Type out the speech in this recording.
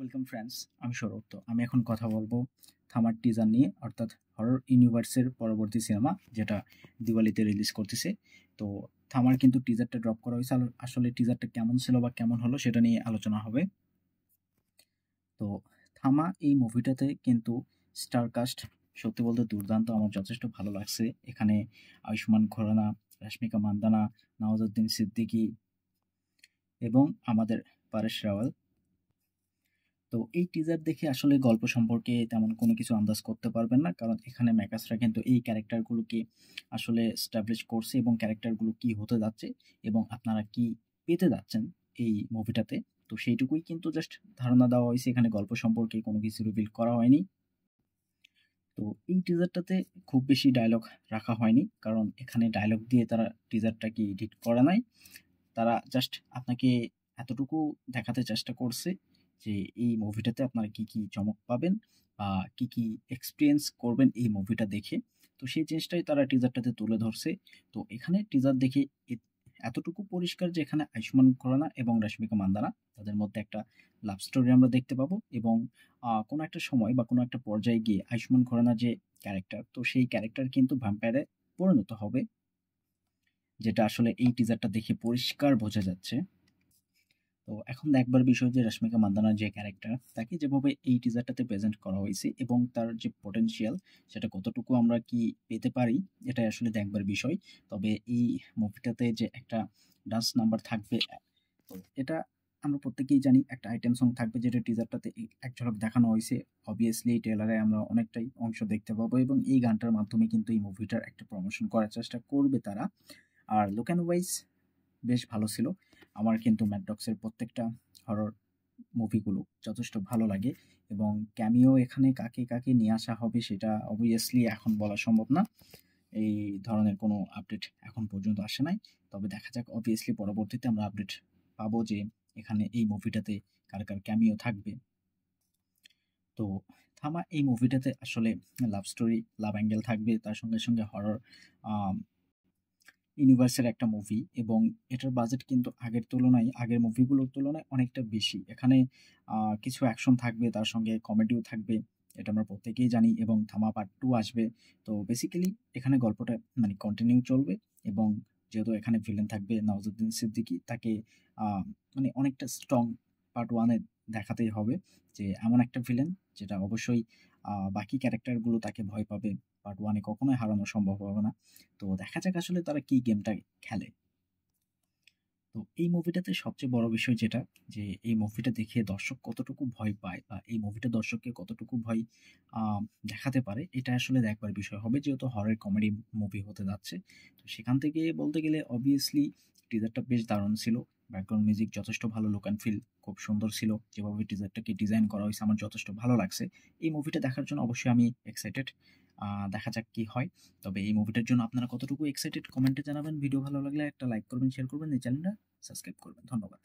Welcome friends, আমি সৌরভ। তো আমি এখন কথা বলবো থামার টিজার নিয়ে, অর্থাৎ হরর ইউনিভার্সের পরবর্তী সিনেমা যেটা দিওয়ালিতে রিলিজ করতেছে। তো থামার কিন্তু টিজারটা ড্রপ করা হয়েছে। আসলে টিজারটা কেমন ছিল বা কেমন হলো সেটা নিয়ে আলোচনা হবে। তো থামা এই মুভিটাতে কিন্তু স্টার কাস্ট সত্যি বলতে দুর্দান্ত, আমার যথেষ্ট ভালো লাগছে। এখানে আয়ুষ্মান খুরানা, রশ্মিকা মান্দানা, নওয়াজুদ্দিন সিদ্দিকী এবং আমাদের পারেশ রাওয়াল। তো এই টিজার দেখে আসলে গল্প সম্পর্কে তেমন কোনো কিছু আন্দাজ করতে পারবেন না, কারণ এখানে মেকার্সরা কিন্তু এই ক্যারেক্টারগুলোকে আসলে এস্টাবলিশ করছে এবং ক্যারেক্টারগুলো কি হতে যাচ্ছে এবং আপনারা কি পেতে যাচ্ছেন এই মুভিটাতে। তো সেইটুকুই কিন্তু জাস্ট ধারণা দেওয়া হয়েছে, এখানে গল্প সম্পর্কে কোনো কিছু রিভিল করা হয়নি। তো এই টিজারটাতে খুব বেশি ডায়লগ রাখা হয়নি, কারণ এখানে ডায়লগ দিয়ে তারা টিজারটাকে এডিট করে নাই। তারা জাস্ট আপনাকে এতটুকু দেখাতে চেষ্টা করছে যে এই মুভিটাতে আপনারা কি কি চমক পাবেন বা কি কি এক্সপিরিয়েন্স করবেন এই মুভিটা দেখে। তো সেই জিনিসটাই তারা টিজারটাতে তুলে ধরছে। তো এখানে টিজার দেখে এতটুকু পরিষ্কার যে এখানে আয়ুষ্মান খুরানা এবং রশ্মিকা মান্দানা তাদের মধ্যে একটা লাভ স্টোরি আমরা দেখতে পাবো, এবং কোনো একটা সময় বা কোনো একটা পর্যায়ে গিয়ে আয়ুষ্মান খুরানার যে ক্যারেক্টার, তো সেই ক্যারেক্টার কিন্তু ভ্যাম্পায়ারে পরিণত হবে, যেটা আসলে এই টিজারটা দেখে পরিষ্কার বোঝা যাচ্ছে। তো এখন দেখবার বিষয় যে রশ্মিকা মান্দানার যে ক্যারেক্টার, তাকে যেভাবে এই টিজারটাতে প্রেজেন্ট করা হয়েছে এবং তার যে পটেনশিয়াল সেটা কতটুকু আমরা কি পেতে পারি, এটাই আসলে দেখবার বিষয়। তবে এই মুভিটাতে যে একটা ডান্স নাম্বার থাকবে, তো এটা আমরা প্রত্যেকেই জানি, একটা আইটেম সং থাকবে যেটা টিজারটাতে এক ঝলক দেখানো হয়েছে। অবভিয়াসলি ট্রেলারে আমরা অনেকটাই অংশ দেখতে পাবো এবং এই গানটার মাধ্যমে কিন্তু এই মুভিটার একটা প্রমোশন করার চেষ্টা করবে তারা। আর লুক অ্যান্ড ওয়াইজ বেশ ভালো ছিল। আমার কিন্তু ম্যাড ডগসের প্রত্যেকটা হরর মুভিগুলো যথেষ্ট ভালো লাগে, এবং ক্যামিও এখানে কাকে কাকে নিয়ে আসা হবে সেটা অবভিয়াসলি এখন বলা সম্ভব না। এই ধরনের কোনো আপডেট এখন পর্যন্ত আসে নাই। তবে দেখা যাক, অবভিয়াসলি পরবর্তীতে আমরা আপডেট পাবো যে এখানে এই মুভিটাতে কার কার ক্যামিও থাকবে। তো থামা এই মুভিটাতে আসলে লাভ স্টোরি, লাভ অ্যাঙ্গেল থাকবে, তার সঙ্গে সঙ্গে হরর ইউনিভার্সের একটা মুভি, এবং এটার বাজেট কিন্তু আগের মুভিগুলোর তুলনায় অনেকটা বেশি। এখানে কিছু অ্যাকশন থাকবে, তার সঙ্গে কমেডিও থাকবে, এটা আমরা প্রত্যেকেই জানি, এবং থামা পার্ট 2 আসবে। তো বেসিক্যালি এখানে গল্পটা মানে কন্টিনিউ চলবে, এবং যেহেতু এখানে ভিলেন থাকবে নওয়াজুদ্দিন সিদ্দিকী, তাকে মানে অনেকটা স্ট্রং পার্ট 1 এ দেখাতেই হবে যে এমন একটা ভিলেন যেটা অবশ্যই বাকি ক্যারেক্টারগুলো তাকে ভয় পাবে, পার্ট 1 এ কখনোই হারানো সম্ভব হবে না। তো দেখা যাক আসলে তারা কি গেমটা খেলে। তো এই মুভিটাতে সবচেয়ে বড় বিষয় যেটা, যে এই মুভিটা দেখে দর্শক কতটুকু ভয় পায় বা এই মুভিটা দর্শককে কতটুকু ভয় আহ, দেখাতে পারে, এটা আসলে দেখবার বিষয় হবে, যেহেতু হরর কমেডি মুভি হতে যাচ্ছে। তো সেখান থেকে বলতে গেলে অবভিয়াসলি টিজারটা বেশ দারুণ ছিল। ব্যাকগ্রাউন্ড মিউজিক যথেষ্ট ভালো, লুক অ্যান্ড ফিল খুব সুন্দর ছিল, যেভাবে টিজারটাকে ডিজাইন করা হয়েছে আমার যথেষ্ট ভালো লাগছে। এই মুভিটা দেখার জন্য অবশ্যই আমি এক্সাইটেড। দেখা যাক কি হয়। তবে এই মুভিটার জন্য আপনারা কতটুকু এক্সাইটেড কমেন্টে জানাবেন। ভিডিও ভালো লাগলে একটা লাইক করবেন, শেয়ার করবেন, এই চ্যানেলটা সাবস্ক্রাইব করবেন। ধন্যবাদ।